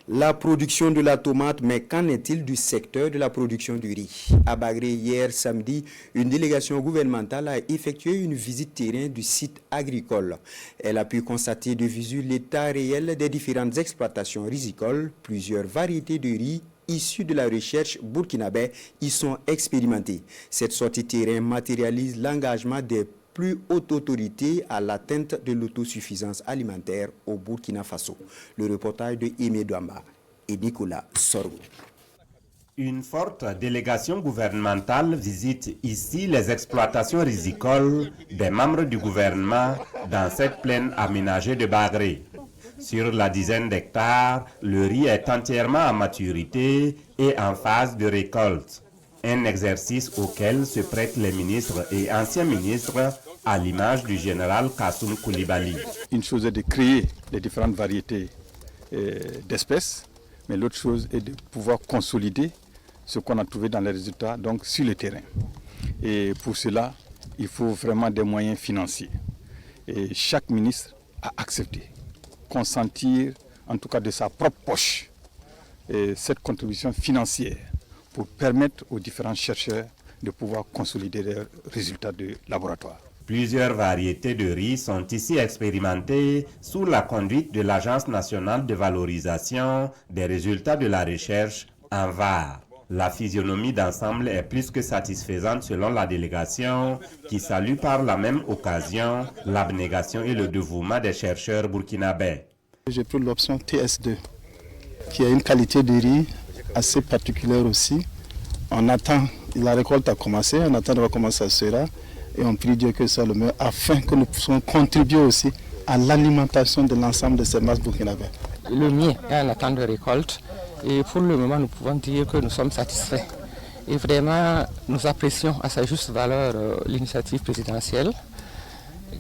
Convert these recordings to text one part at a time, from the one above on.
La production de la tomate, mais qu'en est-il du secteur de la production du riz? À Bagré, hier samedi, une délégation gouvernementale a effectué une visite terrain du site agricole. Elle a pu constater de visu l'état réel des différentes exploitations rizicoles. Plusieurs variétés de riz issus de la recherche burkinabé y sont expérimentées. Cette sortie terrain matérialise l'engagement des plus haute autorité à l'atteinte de l'autosuffisance alimentaire au Burkina Faso. Le reportage de Aimé Douamba et Nicolas Sorgo. Une forte délégation gouvernementale visite ici les exploitations rizicoles des membres du gouvernement dans cette plaine aménagée de Bagré. Sur la dizaine d'hectares, le riz est entièrement à maturité et en phase de récolte. Un exercice auquel se prêtent les ministres et anciens ministres à l'image du général Kassoum Koulibaly. Une chose est de créer les différentes variétés d'espèces, mais l'autre chose est de pouvoir consolider ce qu'on a trouvé dans les résultats donc sur le terrain. Et pour cela, il faut vraiment des moyens financiers. Et chaque ministre a accepté, consentir en tout cas de sa propre poche cette contribution financière pour permettre aux différents chercheurs de pouvoir consolider leurs résultats de laboratoire. Plusieurs variétés de riz sont ici expérimentées sous la conduite de l'Agence nationale de valorisation des résultats de la recherche, ANVAR. La physionomie d'ensemble est plus que satisfaisante selon la délégation qui salue par la même occasion l'abnégation et le dévouement des chercheurs burkinabés. J'ai pris l'option TS2 qui a une qualité de riz assez particulière aussi. On attend, la récolte a commencé, on attend de voir comment ça sera et on prie Dieu que ce soit le meilleur afin que nous puissions contribuer aussi à l'alimentation de l'ensemble de ces masses burkinabés. Le mien est en attente de récolte et pour le moment nous pouvons dire que nous sommes satisfaits. Et vraiment nous apprécions à sa juste valeur l'initiative présidentielle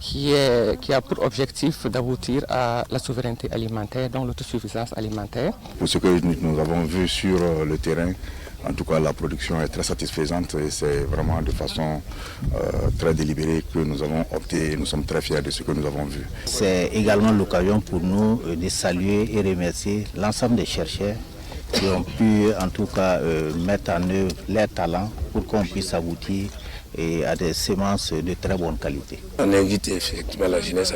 qui a pour objectif d'aboutir à la souveraineté alimentaire, donc l'autosuffisance alimentaire. Pour ce que nous avons vu sur le terrain, en tout cas la production est très satisfaisante et c'est vraiment de façon très délibérée que nous avons opté et nous sommes très fiers de ce que nous avons vu. C'est également l'occasion pour nous de saluer et remercier l'ensemble des chercheurs qui ont pu en tout cas mettre en œuvre leurs talents pour qu'on puisse aboutir et à des semences de très bonne qualité. On invite effectivement la jeunesse à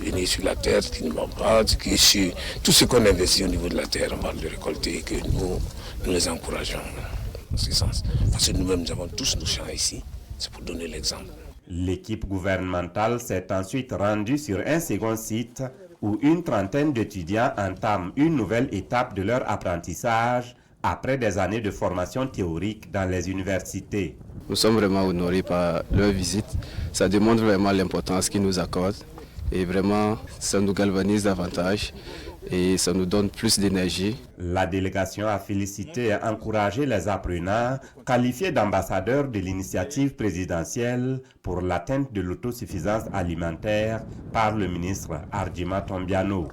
venir sur la terre, qui ne ment pas, qui sur tout ce qu'on investit au niveau de la terre, on va le récolter et que nous les encourageons dans ce sens. Parce que nous-mêmes, nous avons tous nos champs ici, c'est pour donner l'exemple. L'équipe gouvernementale s'est ensuite rendue sur un second site où une trentaine d'étudiants entament une nouvelle étape de leur apprentissage après des années de formation théorique dans les universités. Nous sommes vraiment honorés par leur visite. Ça démontre vraiment l'importance qu'ils nous accordent et vraiment ça nous galvanise davantage et ça nous donne plus d'énergie. La délégation a félicité et encouragé les apprenants qualifiés d'ambassadeurs de l'initiative présidentielle pour l'atteinte de l'autosuffisance alimentaire par le ministre Ardjima Tombiano.